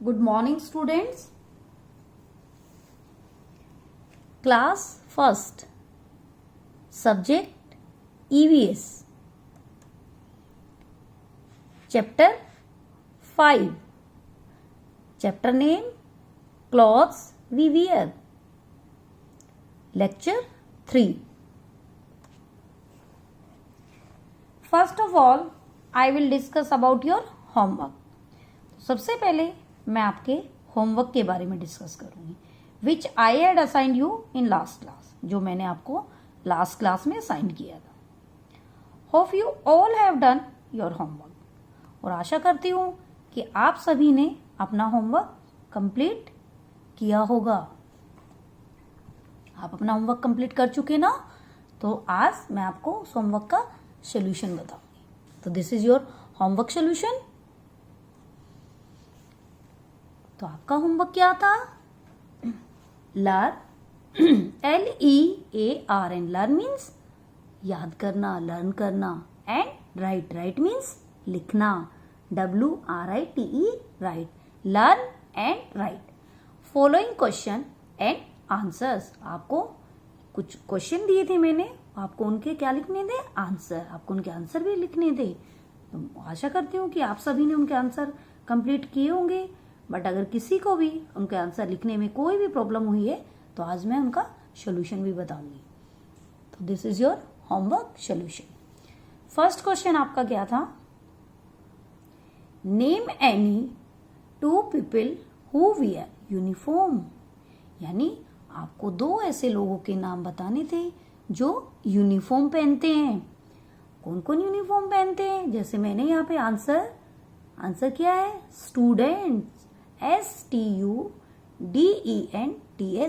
Good morning, students. Class first. Subject EVS. Chapter 5. Chapter name Clothes we wear. Lecture 3. First of all, I will discuss about your homework. सबसे पहले मैं आपके homework के बारे में discuss करूंगी which I had assigned you in last class, जो मैंने आपको लास्ट क्लास में असाइन किया था. Hope you all have done your homework. और आशा करती हूं कि आप सभी ने अपना होमवर्क कंप्लीट किया होगा. आप अपना होमवर्क कंप्लीट कर चुके ना, तो आज मैं आपको उस होमवर्क का सोल्यूशन बताऊंगी. तो this is your homework solution. तो आपका होमवर्क क्या था? लर्न, LEARN, लर्न मीन्स याद करना, लर्न करना. एंड राइट, राइट मीन्स लिखना, WRITE, right. Learn and right. Following question and answers. आपको कुछ क्वेश्चन दिए थे मैंने, आपको उनके क्या लिखने थे? आंसर. आपको उनके आंसर भी लिखने थे. तो आशा करती हूँ कि आप सभी ने उनके आंसर कंप्लीट किए होंगे. बट अगर किसी को भी उनके आंसर लिखने में कोई भी प्रॉब्लम हुई है तो आज मैं उनका सोल्यूशन भी बताऊंगी. तो this is your homework solution. First question आपका क्या था? Name any 2 people who wear uniform. यानी आपको 2 ऐसे लोगों के नाम बताने थे जो यूनिफॉर्म पहनते हैं. कौन कौन यूनिफॉर्म पहनते हैं? जैसे मैंने यहाँ पे आंसर क्या है? Students, STUDENTS,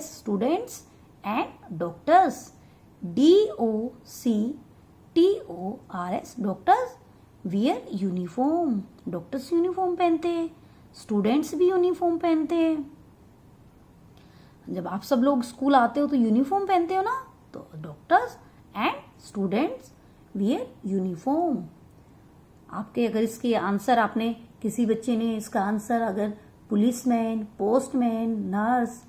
students. And doctors, DOCTORS, doctors wear uniform. Doctors uniform पहनते हैं, स्टूडेंट्स भी यूनिफॉर्म पहनते हैं. जब आप सब लोग स्कूल आते हो तो यूनिफॉर्म पहनते हो ना, तो doctors and students wear uniform. आपके अगर इसके आंसर आपने किसी बच्चे ने इसका आंसर अगर पुलिसमैन, पोस्टमैन, नर्स,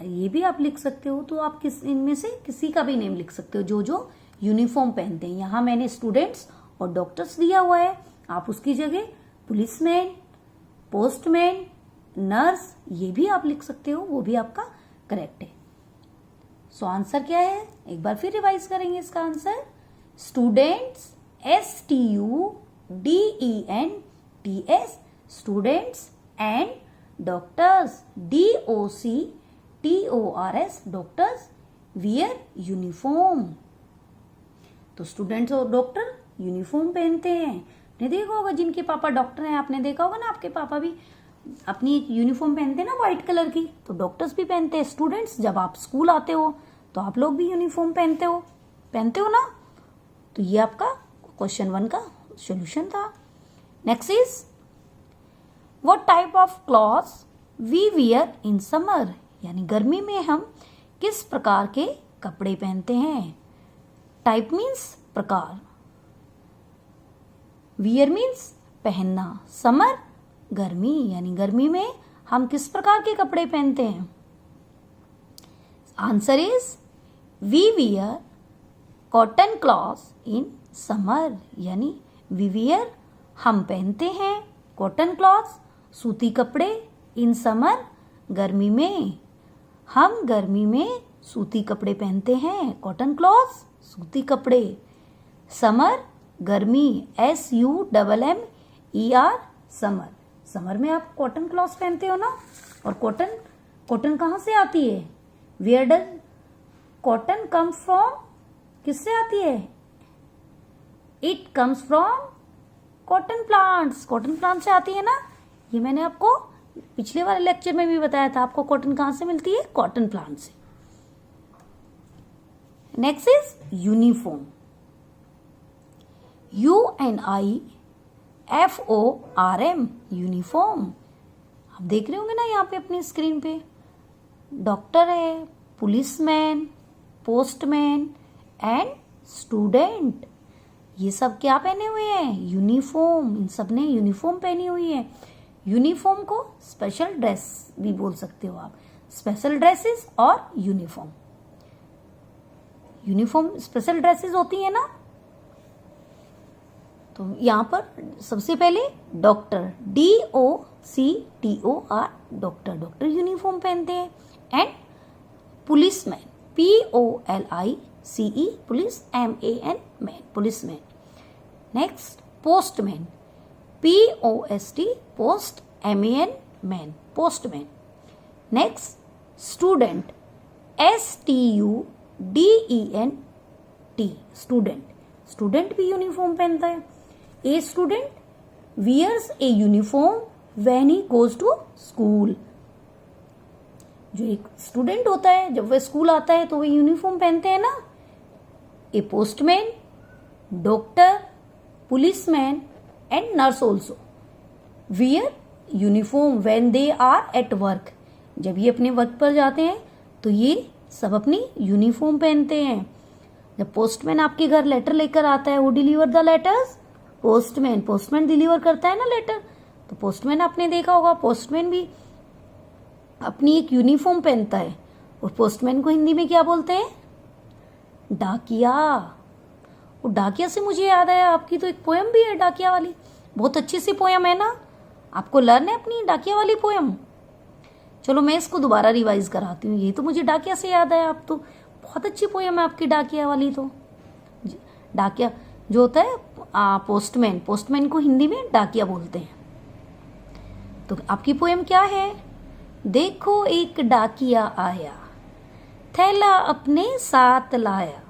ये भी आप लिख सकते हो. तो आप इनमें से किसी का भी नेम लिख सकते हो जो जो यूनिफॉर्म पहनते हैं. यहाँ मैंने स्टूडेंट्स और डॉक्टर्स दिया हुआ है, आप उसकी जगह पुलिसमैन, पोस्टमैन, नर्स, ये भी आप लिख सकते हो. वो भी आपका करेक्ट है. सो आंसर क्या है? एक बार फिर रिवाइज करेंगे इसका answer. Students, STUDENTS, students. And doctors, DOCTORS, doctors wear uniform. तो स्टूडेंट्स और डॉक्टर यूनिफॉर्म पहनते हैं. आपने देखा होगा जिनके पापा डॉक्टर हैं, आपने देखा होगा ना आपके पापा भी अपनी यूनिफॉर्म पहनते हैं ना व्हाइट कलर की. तो डॉक्टर्स भी पहनते हैं. स्टूडेंट्स, जब आप स्कूल आते हो तो आप लोग भी यूनिफॉर्म पहनते हो ना. तो ये आपका क्वेश्चन 1 का सॉल्यूशन था. Next is what type of clothes we wear in summer. यानी गर्मी में हम किस प्रकार के कपड़े पहनते हैं. टाइप मीन्स प्रकार, वियर मीन्स पहनना, समर गर्मी. यानी गर्मी में हम किस प्रकार के कपड़े पहनते हैं? Answer is we wear cotton clothes in summer. यानी वी वियर हम पहनते हैं, कॉटन क्लॉथ्स सूती कपड़े, इन समर गर्मी में. हम गर्मी में सूती कपड़े पहनते हैं, कॉटन क्लॉथ्स सूती कपड़े. समर गर्मी, SUMMER, समर. समर में आप कॉटन क्लॉथ्स पहनते हो ना. और कॉटन कहाँ से आती है? Where does cotton come from? किससे आती है? It comes from cotton plants. Cotton plant से आती है ना. ये मैंने आपको पिछले वाले लेक्चर में भी बताया था. आपको कॉटन कहां से मिलती है? कॉटन प्लांट से. Next is uniform. UNIFORM, uniform. आप देख रहे होंगे ना यहाँ पे अपनी स्क्रीन पे. डॉक्टर है, पुलिसमैन, पोस्टमैन एंड स्टूडेंट. ये सब क्या पहने हुए हैं? यूनिफॉर्म. इन सब ने यूनिफॉर्म पहनी हुई है. यूनिफॉर्म को स्पेशल ड्रेस भी बोल सकते हो आप, स्पेशल ड्रेसेस और यूनिफॉर्म। यूनिफॉर्म स्पेशल ड्रेसेस होती है ना। तो यहां पर सबसे पहले doctor, DOCTOR, doctor, doctor uniform पहनते हैं। And policeman, POLICE, police, MAN, man, policeman. Next postman, POST, post, MAN, man, postman. Next student, STUDENT, student, student भी यूनिफॉर्म पहनता है। A student wears a uniform when he goes to school. जो एक student होता है जब वह school आता है तो वह यूनिफॉर्म पहनते हैं ना। A postman, doctor, policeman and nurse also wear uniform when they are at work. जब ये अपने वर्क पर जाते हैं तो ये सब अपनी यूनिफॉर्म पहनते हैं। जब पोस्टमैन आपके घर लेटर लेकर आता है, वो deliver the letters, postman, postman deliver करता है ना लेटर। तो पोस्टमैन आपने देखा होगा, पोस्टमैन भी अपनी एक यूनिफॉर्म पहनता है। और पोस्टमैन को हिंदी में क्या बोलते हैं? डाकिया। और डाकिया से मुझे याद आया, आपकी तो एक पोयम भी है डाकिया वाली, बहुत अच्छी सी पोयम है ना। आपको लर्न है अपनी डाकिया वाली पोयम? चलो मैं इसको दोबारा रिवाइज कराती हूँ। ये तो मुझे डाकिया से याद आया, आप तो बहुत अच्छी पोयम है आपकी डाकिया वाली। तो डाकिया जो होता है पोस्टमैन, पोस्टमैन को हिंदी में डाकिया बोलते हैं। तो आपकी पोयम क्या है? देखो एक डाकिया आया, थैला अपने साथ लाया,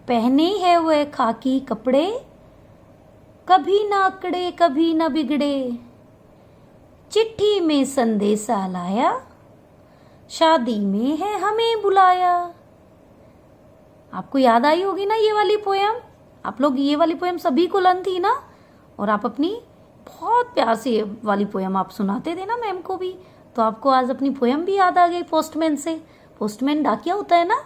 पहने है वह खाकी कपड़े, कभी ना अकड़े कभी ना बिगड़े, चिट्ठी में संदेशा लाया, शादी में है हमें बुलाया। आपको याद आई होगी ना ये वाली पोयम? आप लोग ये वाली पोयम सभी को लर्न थी ना। और आप अपनी बहुत प्यार से वाली पोयम आप सुनाते थे ना मैम को भी, तो आपको आज अपनी पोयम भी याद आ गई पोस्टमैन से। पोस्टमैन डाकिया होता है ना।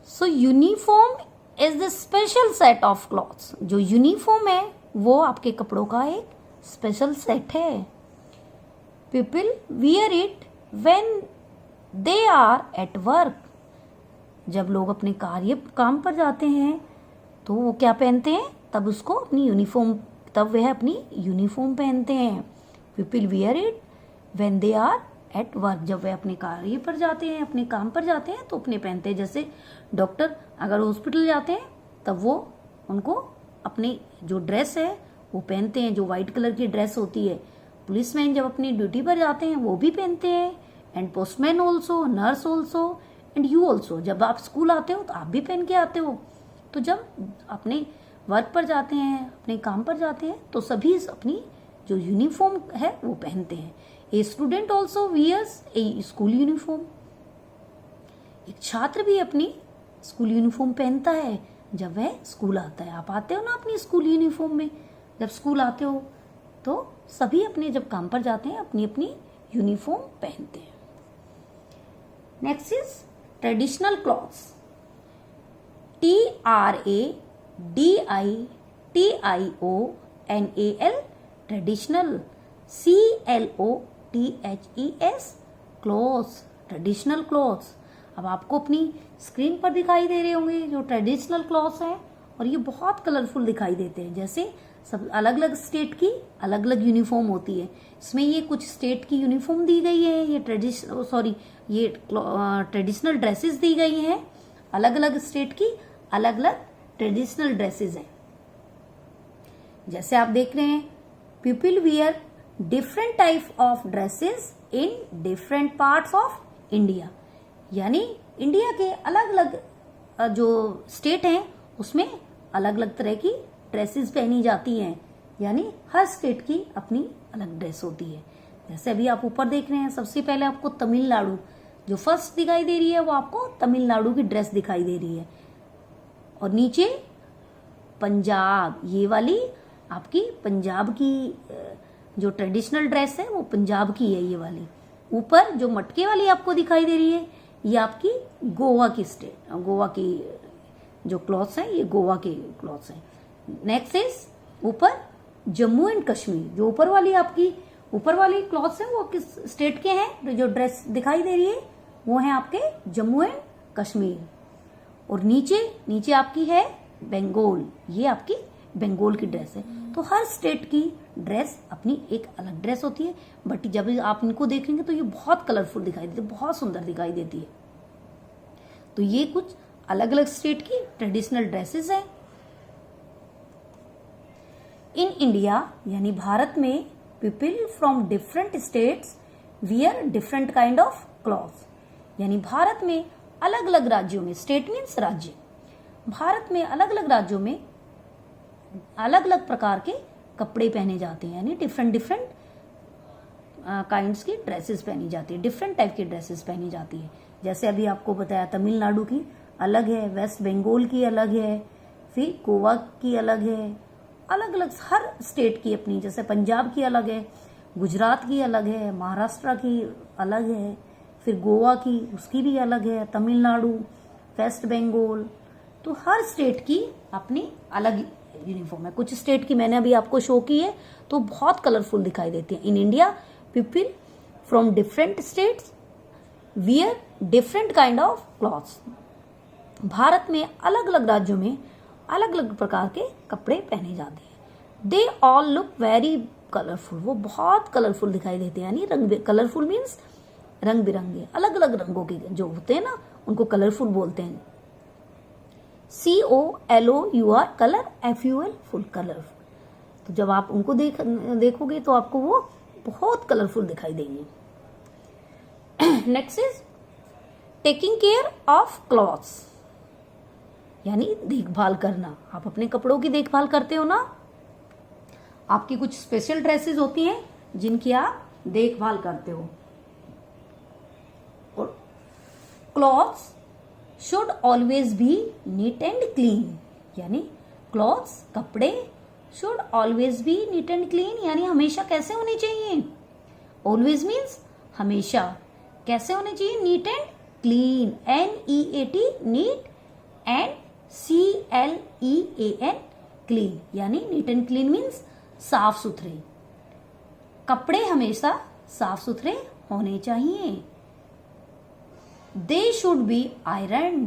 So uniform is the special set of clothes. जो यूनिफॉर्म है वो आपके कपड़ों का एक स्पेशल सेट है। People wear it when they are at work. जब लोग अपने काम पर जाते हैं तो वो क्या पहनते हैं? तब उसको अपनी यूनिफॉर्म, तब वह अपनी यूनिफॉर्म पहनते हैं। People wear it when they are at work. जब वे अपने कार्य पर जाते हैं, अपने काम पर जाते हैं तो अपने पहनते हैं। जैसे डॉक्टर अगर हॉस्पिटल जाते हैं तब वो उनको अपनी जो ड्रेस है वो पहनते हैं, जो वाइट कलर की ड्रेस होती है। पुलिसमैन जब अपनी ड्यूटी पर जाते हैं वो भी पहनते हैं। And postman also, nurse also and you also. जब आप स्कूल आते हो तो आप भी पहन के आते हो। तो जब अपने वर्क पर जाते हैं, अपने काम पर जाते हैं तो सभी अपनी जो यूनिफॉर्म है वो पहनते हैं। A student also wears a school uniform. एक छात्र भी अपनी स्कूल यूनिफॉर्म पहनता है जब वह स्कूल आता है। आप आते हो ना अपनी स्कूल यूनिफॉर्म में, जब स्कूल आते हो तो सभी अपने जब काम पर जाते हैं अपनी अपनी यूनिफॉर्म पहनते हैं। Next is traditional clothes. TRADITIONAL, traditional. CLOTHES, clothes, traditional clothes. अब आपको अपनी स्क्रीन पर दिखाई दे रहे होंगे जो ट्रेडिशनल क्लॉथ्स हैं, और ये बहुत कलरफुल दिखाई देते हैं। जैसे सब अलग अलग स्टेट की अलग अलग यूनिफॉर्म होती है। इसमें ये कुछ स्टेट की यूनिफॉर्म दी गई है, ये ट्रेडिशनल ड्रेसेस दी गई हैं। अलग अलग स्टेट की अलग अलग ट्रेडिशनल ड्रेसेस हैं। जैसे आप देख रहे हैं, people wear different type of dresses in different parts of India. यानी इंडिया के अलग अलग जो स्टेट हैं उसमें अलग अलग तरह की ड्रेसेस पहनी जाती हैं। यानी हर स्टेट की अपनी अलग ड्रेस होती है। जैसे अभी आप ऊपर देख रहे हैं, सबसे पहले आपको तमिलनाडु जो फर्स्ट दिखाई दे रही है वो आपको तमिलनाडु की ड्रेस दिखाई दे रही है। और नीचे पंजाब, ये वाली आपकी पंजाब की जो ट्रेडिशनल ड्रेस है वो पंजाब की है ये वाली। ऊपर जो मटके वाली आपको दिखाई दे रही है ये आपकी गोवा की गोवा की जो क्लॉथ्स हैं, ये गोवा के क्लॉथ्स हैं। नेक्स्ट इज ऊपर जम्मू एंड कश्मीर। जो ऊपर वाली क्लॉथ्स है वो किस स्टेट के हैं? जो ड्रेस दिखाई दे रही है वो है आपके जम्मू एंड कश्मीर। और नीचे आपकी है बंगाल, ये आपकी बंगाल की ड्रेस है। तो हर स्टेट की ड्रेस अपनी एक अलग ड्रेस होती है, बट जब आप इनको देखेंगे तो ये बहुत कलरफुल दिखाई देती है, बहुत सुंदर दिखाई देती है। तो ये कुछ अलग अलग स्टेट की ट्रेडिशनल ड्रेसेस हैं। इन इंडिया यानी भारत में people from different states wear different kind of clothes. यानी भारत में अलग अलग राज्यों में, स्टेट मीन्स राज्य, भारत में अलग अलग राज्यों में अलग अलग प्रकार के कपड़े पहने जाते हैं, यानी डिफरेंट काइंड्स की ड्रेसेस पहनी जाती है, डिफरेंट टाइप की ड्रेसेस पहनी जाती है। जैसे अभी आपको बताया तमिलनाडु की अलग है, वेस्ट बंगाल की अलग है, फिर गोवा की अलग है, अलग अलग हर स्टेट की अपनी, जैसे पंजाब की अलग है, गुजरात की अलग है, महाराष्ट्र की अलग है, फिर गोवा की उसकी भी अलग है, तमिलनाडु, वेस्ट बंगाल। तो हर स्टेट की अपनी अलग यूनिफॉर्म है। कुछ स्टेट की मैंने अभी आपको शो की है तो बहुत कलरफुल दिखाई देती है। In India people from different states wear different kind of clothes. Bharat में अलग अलग राज्यों में अलग अलग प्रकार के कपड़े पहने जाते हैं। They all look very colourful, वो बहुत कलरफुल दिखाई देते हैं, यानी रंग कलरफुल मीन्स रंग बिरंगे, अलग अलग रंगों के जो होते हैं ना उनको कलरफुल बोलते हैं। COLOUR colour, FUL full colourful. तो जब आप उनको देखोगे तो आपको वो बहुत कलरफुल दिखाई देंगे। Next is taking care of clothes, यानी देखभाल करना। आप अपने कपड़ों की देखभाल करते हो ना, आपकी कुछ स्पेशल ड्रेसेस होती हैं जिनकी आप देखभाल करते हो। और clothes should always be neat and clean, यानी क्लॉथ्स कपड़े should always be neat and clean, यानी हमेशा कैसे होने चाहिए? ऑलवेज मीन्स हमेशा, कैसे होने चाहिए? Neat and clean, NEAT neat and CLEAN clean, यानी नीट एंड क्लीन मीन्स साफ सुथरे। कपड़े हमेशा साफ सुथरे होने चाहिए। They should be iron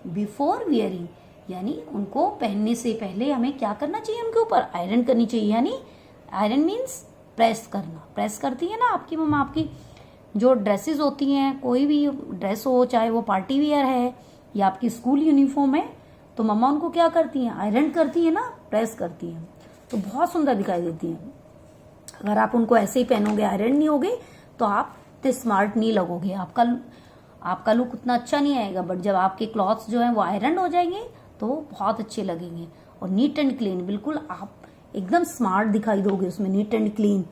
before wearing, यानी उनको पहनने से पहले हमें क्या करना चाहिए? उनके ऊपर आयरन करनी चाहिए, यानी आयरन मीन्स प्रेस करना। प्रेस करती है ना आपकी मम्मा, आपकी जो ड्रेसेस होती हैं, कोई भी ड्रेस हो, चाहे वो पार्टी वियर है या आपकी स्कूल यूनिफॉर्म है, तो मम्मा उनको क्या करती हैं? आयरन करती है ना, प्रेस करती हैं, तो बहुत सुंदर दिखाई देती हैं। अगर आप उनको ऐसे ही पहनोगे, आयरन नहीं होगे, तो आप इतने स्मार्ट नहीं लगोगे, आपका लुक उतना अच्छा नहीं आएगा। बट जब आपके क्लॉथ्स जो हैं वो आयरन हो जाएंगे तो वो बहुत अच्छे लगेंगे। और नीट एंड क्लीन, बिल्कुल आप एकदम स्मार्ट दिखाई दोगे उसमें, नीट एंड क्लीन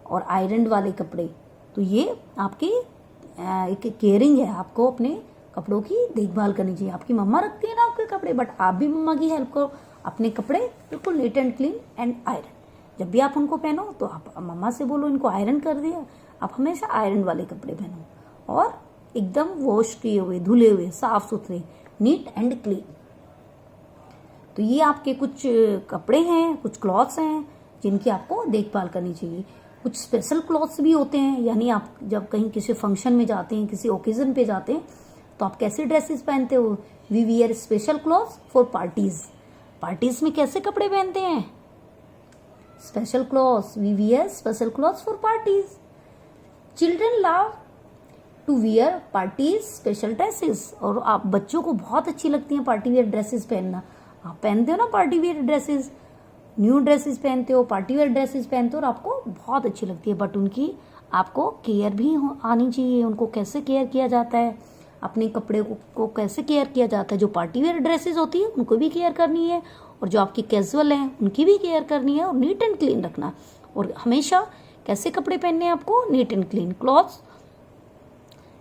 और आयरन वाले कपड़े। तो ये आपकी एक केयरिंग है, आपको अपने कपड़ों की देखभाल करनी चाहिए। आपकी मम्मा रखती है ना आपके कपड़े, बट आप भी मम्मा की हेल्प करो, अपने कपड़े बिल्कुल neat and clean and iron. जब भी आप उनको पहनो तो आप मम्मा से बोलो इनको आयरन कर दिया, आप हमेशा आयरन वाले कपड़े पहनो और एकदम वॉश किए हुए, धुले हुए, साफ सुथरे, नीट एंड क्लीन। तो ये आपके कुछ कपड़े हैं, कुछ क्लॉथ्स हैं जिनकी आपको देखभाल करनी चाहिए। कुछ स्पेशल क्लॉथ्स भी होते हैं, यानी आप जब कहीं किसी फंक्शन में जाते हैं, किसी ओकेजन पे जाते हैं, तो आप कैसे ड्रेसेस पहनते हो? We wear special clothes for parties. Parties में कैसे कपड़े पहनते हैं? Special clothes, we wear special clothes for parties. Children love to wear parties special dresses, और आप बच्चों को बहुत अच्छी लगती हैं पार्टी वियर ड्रेसेस पहनना। आप पहनते हो ना party wear dresses, new dresses पहनते हो, पार्टी वेयर ड्रेसेस पहनते हो और आपको बहुत अच्छी लगती है। बट उनकी आपको केयर भी आनी चाहिए। उनको कैसे केयर किया जाता है, अपने कपड़े को कैसे केयर किया जाता है? जो पार्टी वेयर ड्रेसेस होती है उनको भी केयर करनी है, और जो आपकी कैजुअल हैं उनकी भी केयर करनी है, और नीट एंड क्लीन रखना। और हमेशा कैसे कपड़े पहनने हैं आपको? Neat and clean. Clothes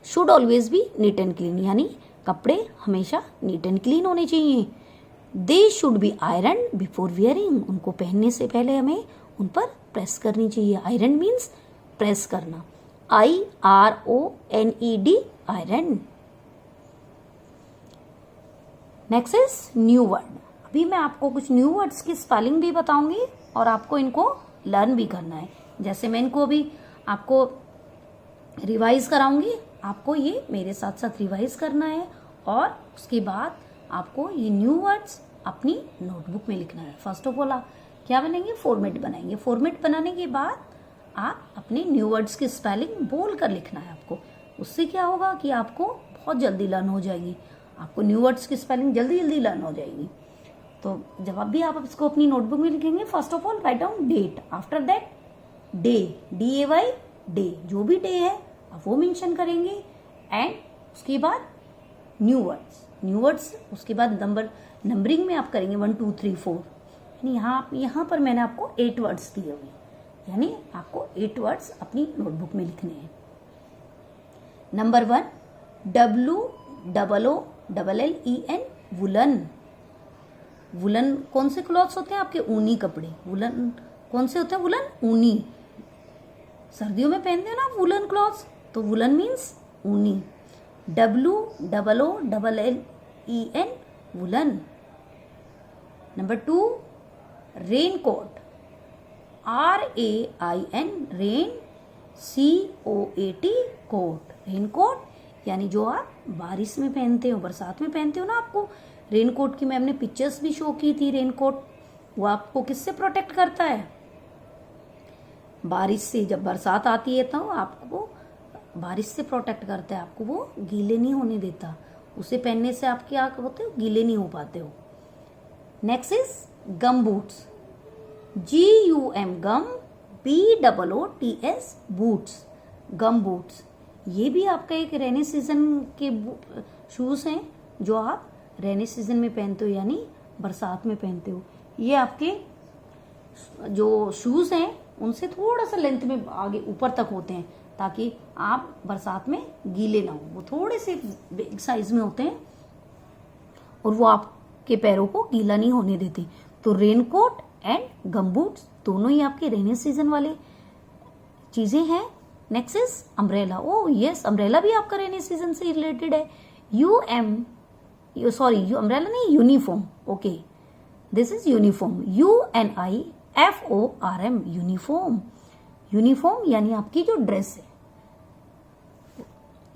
should always be neat and clean, यानी कपड़े हमेशा नीट एंड क्लीन होने चाहिए। They should be iron before wearing, उनको पहनने से पहले हमें उन पर प्रेस करनी चाहिए। आयरन मीन्स प्रेस करना, IRONED iron. Next is new word. अभी मैं आपको कुछ न्यू वर्ड्स की स्पेलिंग भी बताऊंगी और आपको इनको लर्न भी करना है। जैसे मैं इनको अभी आपको रिवाइज कराऊंगी, आपको ये मेरे साथ साथ रिवाइज करना है और उसके बाद आपको ये न्यू वर्ड्स अपनी नोटबुक में लिखना है। फर्स्ट ऑफ ऑल आप क्या बनाएंगे, फॉर्मेट बनाएंगे। फॉर्मेट बनाने के बाद आप अपने न्यू वर्ड्स की स्पेलिंग बोल कर लिखना है आपको। उससे क्या होगा कि आपको बहुत जल्दी लर्न हो जाएगी, आपको न्यू वर्ड्स की स्पेलिंग जल्दी जल्दी लर्न हो जाएगी। तो जब भी आप इसको अपनी नोटबुक में लिखेंगे, first of all write down date, after that day, DAY day, जो भी डे है आप वो मेंशन करेंगे, एंड उसके बाद न्यू वर्ड्स, उसके बाद नंबरिंग में आप करेंगे 1 2 3 4। यानी यहाँ पर मैंने आपको 8 वर्ड्स दिए हुए, यानी आपको 8 वर्ड्स अपनी नोटबुक में लिखने हैं। Number 1 WOOLLEN, woollen. वुलन कौन से क्लॉथ्स होते हैं आपके, ऊनी कपड़े। वुलन कौन से होते हैं, वुलन ऊनी। सर्दियों में पहनते हैं ना वुलन क्लॉथ्स, तो वुलन मीन्स ऊनी। WOOLLEN, woollen. Number 2 raincoat, RAIN, rain, COAT, coat. Raincoat यानी जो आप बारिश में पहनते हो, बरसात में पहनते हो ना। आपको रेनकोट की मैं अपने पिक्चर्स भी शो की थी। रेनकोट वो आपको किससे प्रोटेक्ट करता है, बारिश से। जब बरसात आती है तो आपको बारिश से प्रोटेक्ट करता है, आपको वो गीले नहीं होने देता। उसे पहनने से आप क्या होते हो, गीले नहीं हो पाते हो। Next is gum boots, GUM, gum, BOOTS, boots, gum boots. ये भी आपका एक रेनी सीजन के शूज हैं जो आप रेनी सीजन में पहनते हो, यानी बरसात में पहनते हो। ये आपके जो शूज हैं उनसे थोड़ा सा लेंथ में आगे ऊपर तक होते हैं, ताकि आप बरसात में गीले ना हो। वो थोड़े से बिग साइज में होते हैं और वो आपके पैरों को गीला नहीं होने देते। तो रेनकोट एंड गमबूट्स दोनों ही आपके रेनी सीजन वाले चीजें हैं। Next is umbrella. O yes, umbrella भी आपका रेनी सीजन से रिलेटेड है। अम्ब्रेला नहीं, uniform. Okay, this is uniform, UNIFORM, uniform. Uniform यानी आपकी जो ड्रेस है,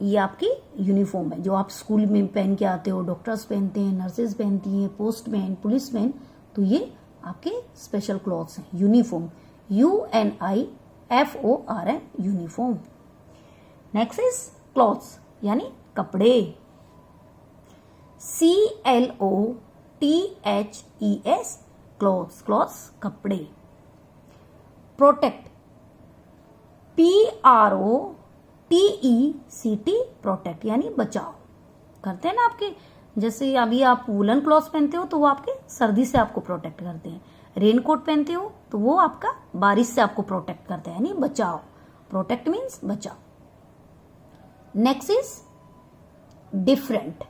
ये आपकी यूनिफॉर्म है जो आप स्कूल में पहन के आते हो। डॉक्टर्स पहनते हैं, नर्सेज पहनती हैं, पोस्टमैन, पुलिसमैन। तो ये आपके स्पेशल क्लॉथ्स हैं, uniform, UNIFORM, uniform. Next is clothes यानी कपड़े, CLOTHES, क्लॉथ्स, क्लॉथ्स कपड़े। प्रोटेक्ट, PROTECT, प्रोटेक्ट यानी बचाव करते हैं ना आपके। जैसे अभी आप वुलन क्लॉथ्स पहनते हो तो वो आपके सर्दी से आपको प्रोटेक्ट करते हैं। रेनकोट पहनते हो तो वो आपका बारिश से आपको प्रोटेक्ट करता है, यानी बचाव। प्रोटेक्ट मीन्स बचाव। Next is different,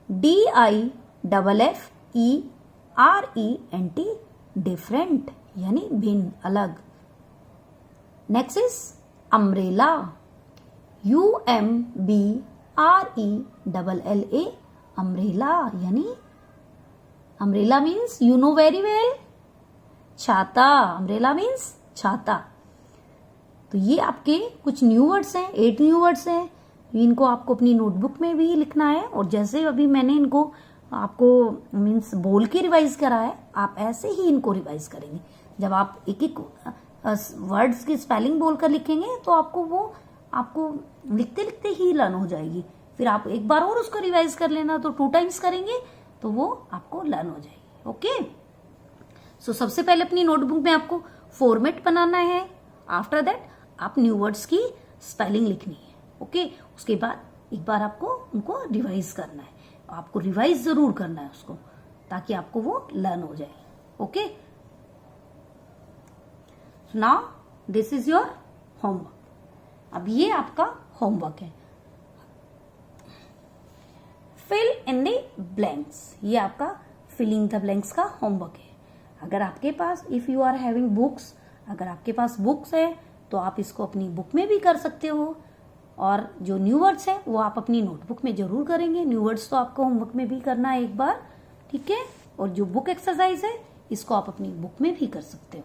DIFFERENT, different यानी भिन्न, अलग। Next is umbrella, UMBRELLA, umbrella यानी, umbrella means you know very well, छाता। अम्ब्रेला मीन्स छाता। तो ये आपके कुछ न्यू वर्ड्स हैं, 8 न्यू वर्ड्स हैं। इनको आपको अपनी नोटबुक में भी लिखना है, और जैसे अभी मैंने इनको आपको मीन्स बोल के रिवाइज करा है, आप ऐसे ही इनको रिवाइज करेंगे। जब आप एक एक वर्ड्स की स्पेलिंग बोलकर लिखेंगे तो आपको लिखते लिखते ही लर्न हो जाएगी। फिर आप एक बार और उसको रिवाइज कर लेना, तो 2 टाइम्स करेंगे तो वो आपको लर्न हो जाएगी। ओके, सो सबसे पहले अपनी नोटबुक में आपको फॉर्मेट बनाना है। आफ्टर दैट आप न्यू वर्ड्स की स्पेलिंग लिखनी है। ओके, उसके बाद एक बार आपको उनको रिवाइज करना है। आपको रिवाइज जरूर करना है उसको, ताकि आपको वो लर्न हो जाए। Okay, now this is your homework. अब ये आपका होमवर्क है। फिल इन द ब्लैंक्स, ये आपका फिलिंग द ब्लैंक्स का होमवर्क है। अगर आपके पास if you are having books, अगर आपके पास बुक्स है तो आप इसको अपनी बुक में भी कर सकते हो, और जो न्यू वर्ड्स है वो आप अपनी नोटबुक में जरूर करेंगे। न्यू वर्ड्स तो आपको होमवर्क में भी करना है एक बार, ठीक है। और जो बुक एक्सरसाइज है इसको आप अपनी बुक में भी कर सकते हो।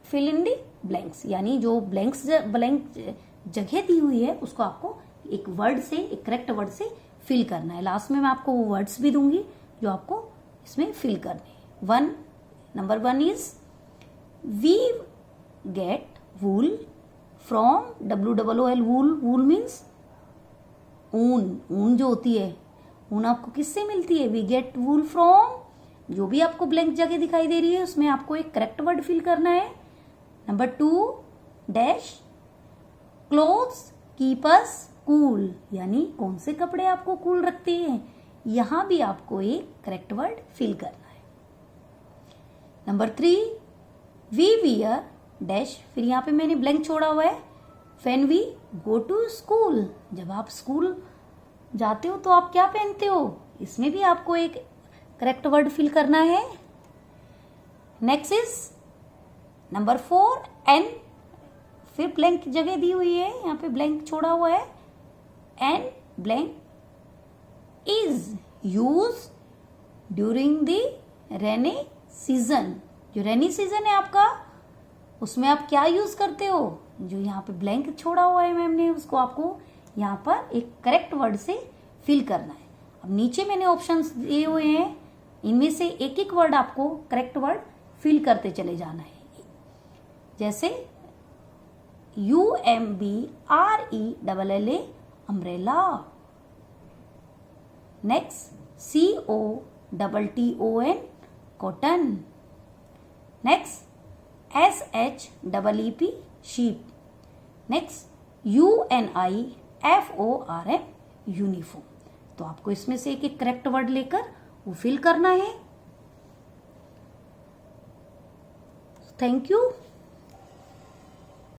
फिल इन दी ब्लैंक्स, यानी जो ब्लैंक जगह दी हुई है उसको आपको एक वर्ड से, एक करेक्ट वर्ड से फिल करना है। लास्ट में मैं आपको वो वर्ड्स भी दूंगी जो आपको इसमें फिल करने हैं। Number 1 is we get wool from WOOL। Wool means ऊन। ऊन जो होती है, ऊन आपको किससे मिलती है? वी गेट वूल फ्रॉम, जो भी आपको ब्लैंक जगह दिखाई दे रही है उसमें आपको एक करेक्ट वर्ड फिल करना है। Number 2 dash clothes keep us cool, यानी कौन से कपड़े आपको कूल रखते हैं, यहां भी आपको एक करेक्ट वर्ड फिल करना है। नंबर 3 वी वियर डैश, फिर यहां पे मैंने ब्लैंक छोड़ा हुआ है, when we go to school, जब आप स्कूल जाते हो तो आप क्या पहनते हो, इसमें भी आपको एक करेक्ट वर्ड फिल करना है। नेक्स्ट इज नंबर 4 एंड, फिर ब्लैंक जगह दी हुई है, यहाँ पे ब्लैंक छोड़ा हुआ है, and blank is use during the rainy season. जो रेनी सीजन है आपका, उसमें आप क्या यूज करते हो, जो यहाँ पे ब्लैंक छोड़ा हुआ है मैम ने, उसको आपको यहाँ पर एक करेक्ट वर्ड से फिल करना है। अब नीचे मैंने ऑप्शंस दिए हुए हैं, इनमें से एक एक वर्ड आपको करेक्ट वर्ड फिल करते चले जाना है। जैसे UMBRELLA umbrella, next COTTON cotton, next SHEEP sheep, next UNIFORM uniform. तो आपको इसमें से एक एक करेक्ट वर्ड लेकर वो फिल करना है। Thank you.